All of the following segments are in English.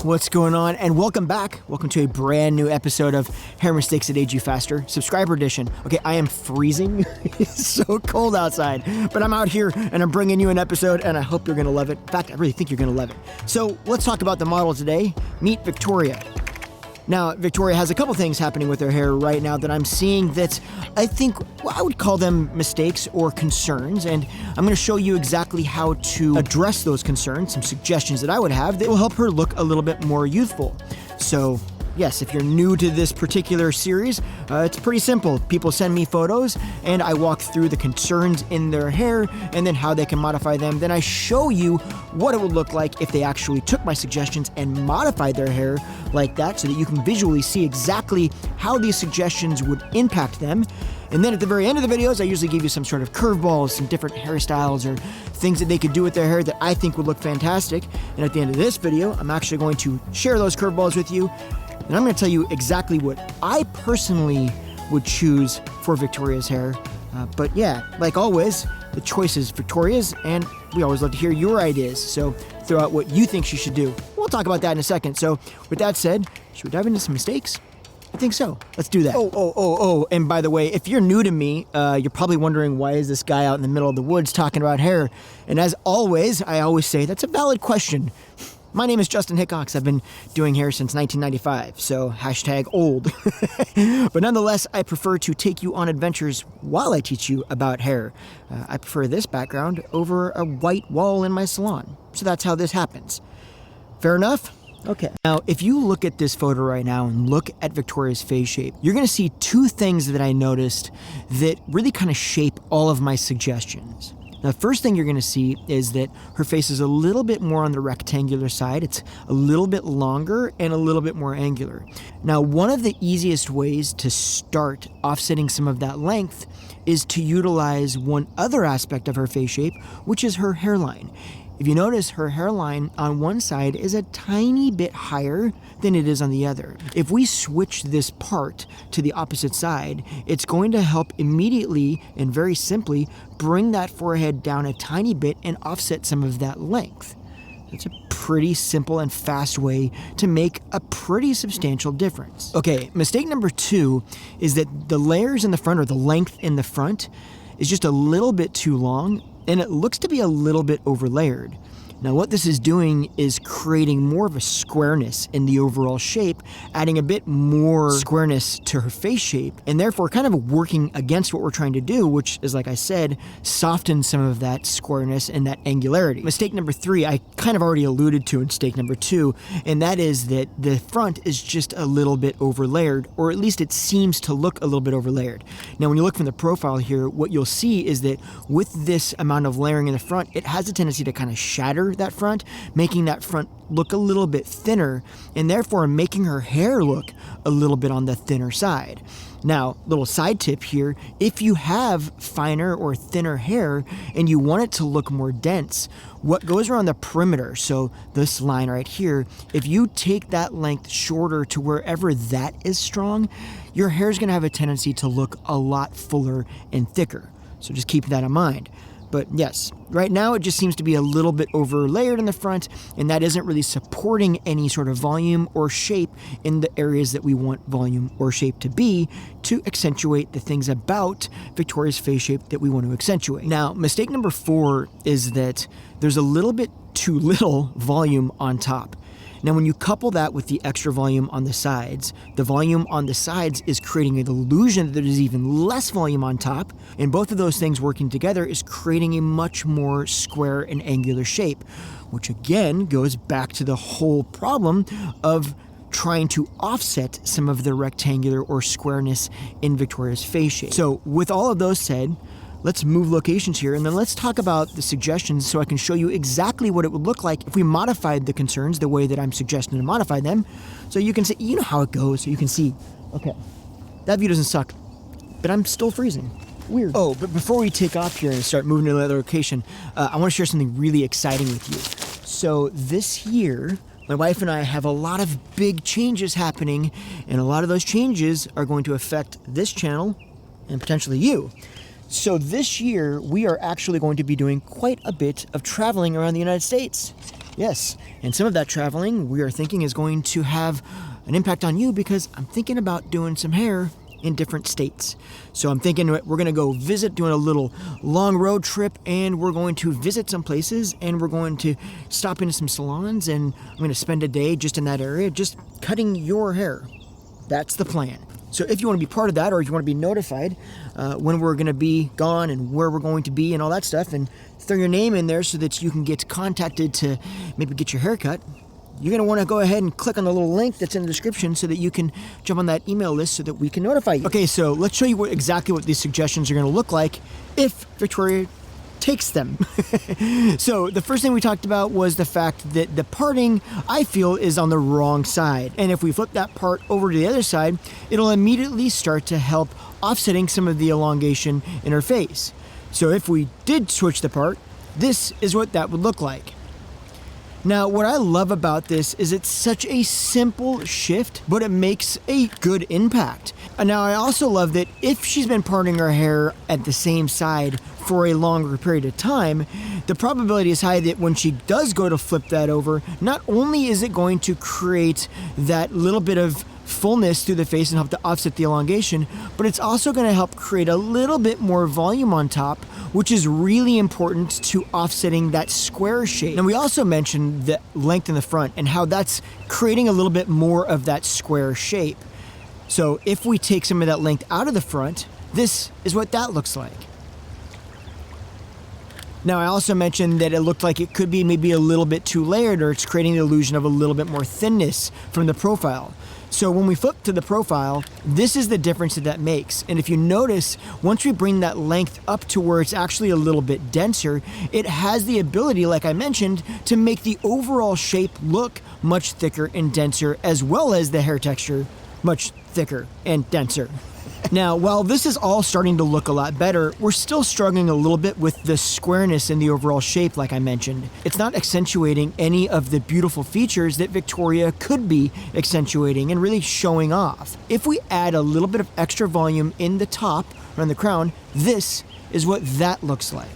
What's going on? And welcome back. Welcome to a brand new episode of Hair Mistakes That Age You Faster, subscriber edition. Okay, I am freezing. It's so cold outside, but I'm out here and I'm bringing you an episode and I hope you're gonna love it. In fact, I really think you're gonna love it. So let's talk about the model today. Meet Victoria. Now, Victoria has a couple things happening with her hair right now that I'm seeing that I think, well, I would call them mistakes or concerns, and I'm gonna show you exactly how to address those concerns, some suggestions that I would have that will help her look a little bit more youthful. So, yes, if you're new to this particular series, it's pretty simple. People send me photos and I walk through the concerns in their hair and then how they can modify them. Then I show you what it would look like if they actually took my suggestions and modified their hair like that so that you can visually see exactly how these suggestions would impact them. And then at the very end of the videos, I usually give you some sort of curveballs, some different hairstyles or things that they could do with their hair that I think would look fantastic. And at the end of this video, I'm actually going to share those curveballs with you. And I'm going to tell you exactly what I personally would choose for Victoria's hair. But yeah, like always, the choice is Victoria's, and we always love to hear your ideas. So throw out what you think she should do. We'll talk about that in a second. So with that said, should we dive into some mistakes? I think so. Let's do that. Oh. And by the way, if you're new to me, you're probably wondering why is this guy out in the middle of the woods talking about hair? And as always, I always say that's a valid question. My name is Justin Hickox. I've been doing hair since 1995, so hashtag old. But nonetheless, I prefer to take you on adventures while I teach you about hair. I prefer this background over a white wall in my salon. So that's how this happens. Fair enough? Okay. Now, if you look at this photo right now and look at Victoria's face shape, you're going to see two things that I noticed that really kind of shape all of my suggestions. Now, the first thing you're going to see is that her face is a little bit more on the rectangular side. It's a little bit longer and a little bit more angular. Now, one of the easiest ways to start offsetting some of that length is to utilize one other aspect of her face shape, which is her hairline. If you notice, her hairline on one side is a tiny bit higher than it is on the other. If we switch this part to the opposite side, it's going to help immediately and very simply bring that forehead down a tiny bit and offset some of that length. It's a pretty simple and fast way to make a pretty substantial difference. Okay, mistake number 2 is that the layers in the front, or the length in the front, is just a little bit too long, and it looks to be a little bit overlayered. Now what this is doing is creating more of a squareness in the overall shape, adding a bit more squareness to her face shape, and therefore kind of working against what we're trying to do, which is, like I said, soften some of that squareness and that angularity. Mistake number 3, I kind of already alluded to in mistake number 2, and that is that the front is just a little bit overlayered, or at least it seems to look a little bit overlayered. Now when you look from the profile here, what you'll see is that with this amount of layering in the front, it has a tendency to kind of shatter that front, making that front look a little bit thinner, and therefore making her hair look a little bit on the thinner side. Now, little side tip here, if you have finer or thinner hair and you want it to look more dense, what goes around the perimeter, so this line right here, if you take that length shorter to wherever that is strong, your hair is going to have a tendency to look a lot fuller and thicker. So just keep that in mind. But yes, right now it just seems to be a little bit over-layered in the front, and that isn't really supporting any sort of volume or shape in the areas that we want volume or shape to be to accentuate the things about Victoria's face shape that we want to accentuate. Now, mistake number 4 is that there's a little bit too little volume on top. Now, when you couple that with the extra volume on the sides, the volume on the sides is creating an illusion that there's even less volume on top, and both of those things working together is creating a much more square and angular shape, which again goes back to the whole problem of trying to offset some of the rectangular or squareness in Victoria's face shape. So with all of those said, let's move locations here, and then let's talk about the suggestions so I can show you exactly what it would look like if we modified the concerns the way that I'm suggesting to modify them. So you can see, you know how it goes, so you can see, okay, that view doesn't suck, but I'm still freezing. Weird. Oh, but before we take off here and start moving to another location, I want to share something really exciting with you. So this year, my wife and I have a lot of big changes happening, and a lot of those changes are going to affect this channel and potentially you. So this year, we are actually going to be doing quite a bit of traveling around the United States. Yes, and some of that traveling we are thinking is going to have an impact on you because I'm thinking about doing some hair in different states. So I'm thinking we're going to go visit, doing a little long road trip, and we're going to visit some places, and we're going to stop into some salons, and I'm going to spend a day just in that area, just cutting your hair. That's the plan. So if you want to be part of that, or if you want to be notified when we're going to be gone and where we're going to be and all that stuff, and throw your name in there so that you can get contacted to maybe get your hair cut, you're going to want to go ahead and click on the little link that's in the description so that you can jump on that email list so that we can notify you. Okay, so let's show you exactly what these suggestions are going to look like if Victoria takes them. So the first thing we talked about was the fact that the parting, I feel, is on the wrong side. And if we flip that part over to the other side, it'll immediately start to help offsetting some of the elongation in her face. So if we did switch the part, this is what that would look like. Now, what I love about this is it's such a simple shift, but it makes a good impact. And now, I also love that if she's been parting her hair at the same side for a longer period of time, the probability is high that when she does go to flip that over, not only is it going to create that little bit of fullness through the face and help to offset the elongation, but it's also going to help create a little bit more volume on top, which is really important to offsetting that square shape. And we also mentioned the length in the front and how that's creating a little bit more of that square shape. So if we take some of that length out of the front, this is what that looks like. Now, I also mentioned that it looked like it could be maybe a little bit too layered, or it's creating the illusion of a little bit more thinness from the profile. So when we flip to the profile, this is the difference that makes. And if you notice, once we bring that length up to where it's actually a little bit denser, it has the ability, like I mentioned, to make the overall shape look much thicker and denser, as well as the hair texture much thicker and denser. Now, while this is all starting to look a lot better, we're still struggling a little bit with the squareness in the overall shape, like I mentioned. It's not accentuating any of the beautiful features that Victoria could be accentuating and really showing off. If we add a little bit of extra volume in the top, around the crown, this is what that looks like.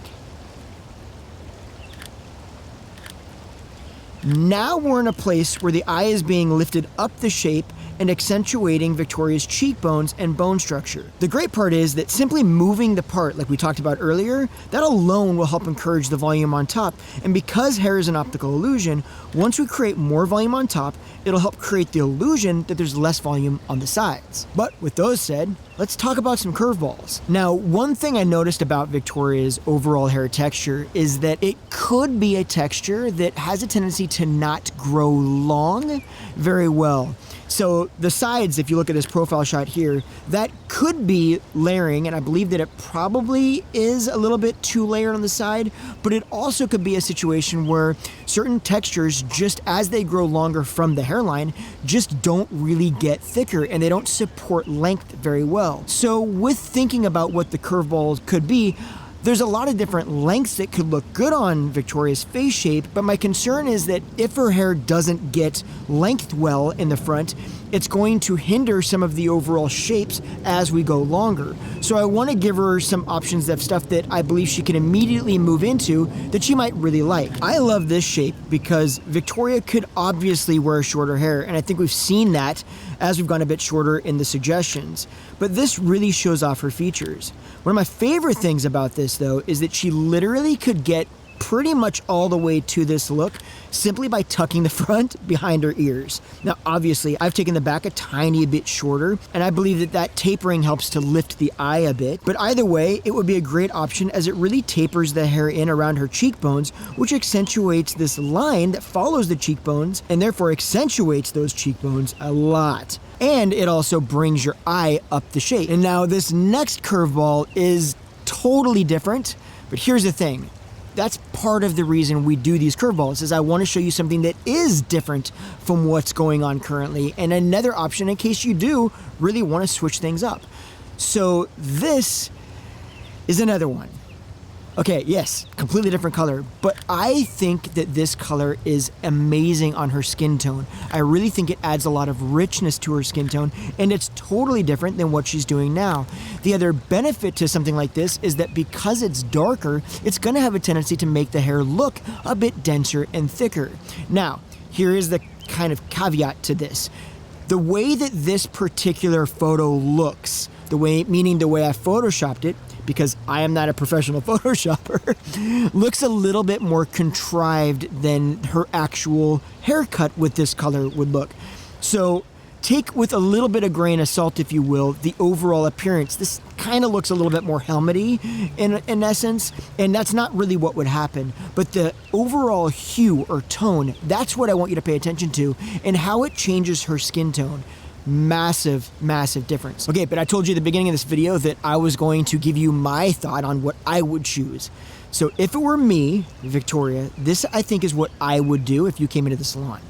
Now we're in a place where the eye is being lifted up the shape and accentuating Victoria's cheekbones and bone structure. The great part is that simply moving the part, like we talked about earlier, that alone will help encourage the volume on top. And because hair is an optical illusion, once we create more volume on top, it'll help create the illusion that there's less volume on the sides. But with those said, let's talk about some curveballs. Now, one thing I noticed about Victoria's overall hair texture is that it could be a texture that has a tendency to not grow long very well. So the sides, if you look at this profile shot here, that could be layering, and I believe that it probably is a little bit too layered on the side, but it also could be a situation where certain textures, just as they grow longer from the hairline, just don't really get thicker and they don't support length very well. So with thinking about what the curveball could be, there's a lot of different lengths that could look good on Victoria's face shape, but my concern is that if her hair doesn't get length well in the front, it's going to hinder some of the overall shapes as we go longer. So I want to give her some options of stuff that I believe she can immediately move into that she might really like. I love this shape because Victoria could obviously wear shorter hair, and I think we've seen that as we've gone a bit shorter in the suggestions. But this really shows off her features. One of my favorite things about this, though, is that she literally could get pretty much all the way to this look simply by tucking the front behind her ears. Now, obviously, I've taken the back a tiny bit shorter, and I believe that that tapering helps to lift the eye a bit. But either way, it would be a great option as it really tapers the hair in around her cheekbones, which accentuates this line that follows the cheekbones and therefore accentuates those cheekbones a lot. And it also brings your eye up the shape. And now this next curveball is totally different, but here's the thing. That's part of the reason we do these curveballs, is I want to show you something that is different from what's going on currently, and another option in case you do really want to switch things up. So this is another one. Okay, yes, completely different color, but I think that this color is amazing on her skin tone. I really think it adds a lot of richness to her skin tone, and it's totally different than what she's doing now. The other benefit to something like this is that because it's darker, it's gonna have a tendency to make the hair look a bit denser and thicker. Now, here is the kind of caveat to this. The way that this particular photo looks, meaning the way I photoshopped it, because I am not a professional photoshopper, looks a little bit more contrived than her actual haircut with this color would look. So take with a little bit of grain of salt, if you will, the overall appearance. This kind of looks a little bit more helmety in essence, and that's not really what would happen. But the overall hue or tone, that's what I want you to pay attention to, and how it changes her skin tone. Massive, massive difference. Okay, but I told you at the beginning of this video that I was going to give you my thought on what I would choose. So if it were me, Victoria, this I think is what I would do if you came into the salon.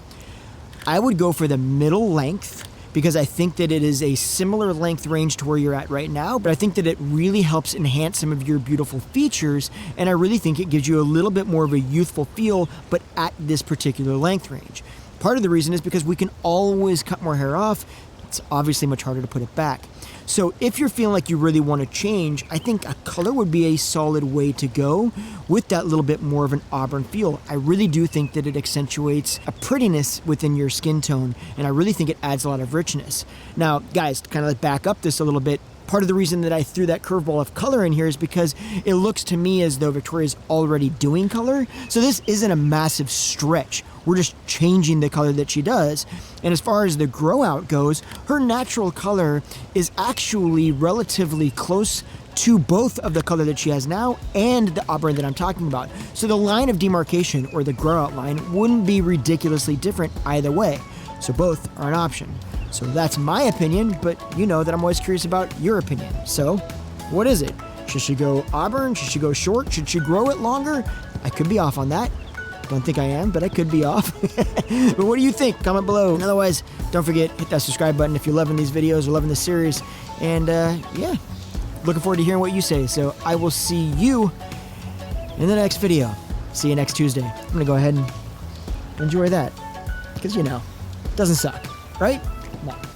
I would go for the middle length because I think that it is a similar length range to where you're at right now, but I think that it really helps enhance some of your beautiful features, and I really think it gives you a little bit more of a youthful feel, but at this particular length range. Part of the reason is because we can always cut more hair off. It's obviously much harder to put it back. So if you're feeling like you really want to change, I think a color would be a solid way to go with that little bit more of an auburn feel. I really do think that it accentuates a prettiness within your skin tone, and I really think it adds a lot of richness. Now, guys, to kind of back up this a little bit, part of the reason that I threw that curveball of color in here is because it looks to me as though Victoria's already doing color. So this isn't a massive stretch. We're just changing the color that she does. And as far as the grow out goes, her natural color is actually relatively close to both of the color that she has now and the auburn that I'm talking about. So the line of demarcation, or the grow out line, wouldn't be ridiculously different either way. So both are an option. So that's my opinion, but you know that I'm always curious about your opinion. So what is it? Should she go auburn? Should she go short? Should she grow it longer? I could be off on that. Don't think I am, but I could be off. But what do you think? Comment below. And otherwise, don't forget, hit that subscribe button if you're loving these videos or loving this series. And yeah, looking forward to hearing what you say. So I will see you in the next video. See you next Tuesday. I'm gonna go ahead and enjoy that, because you know, it doesn't suck, right? Come on.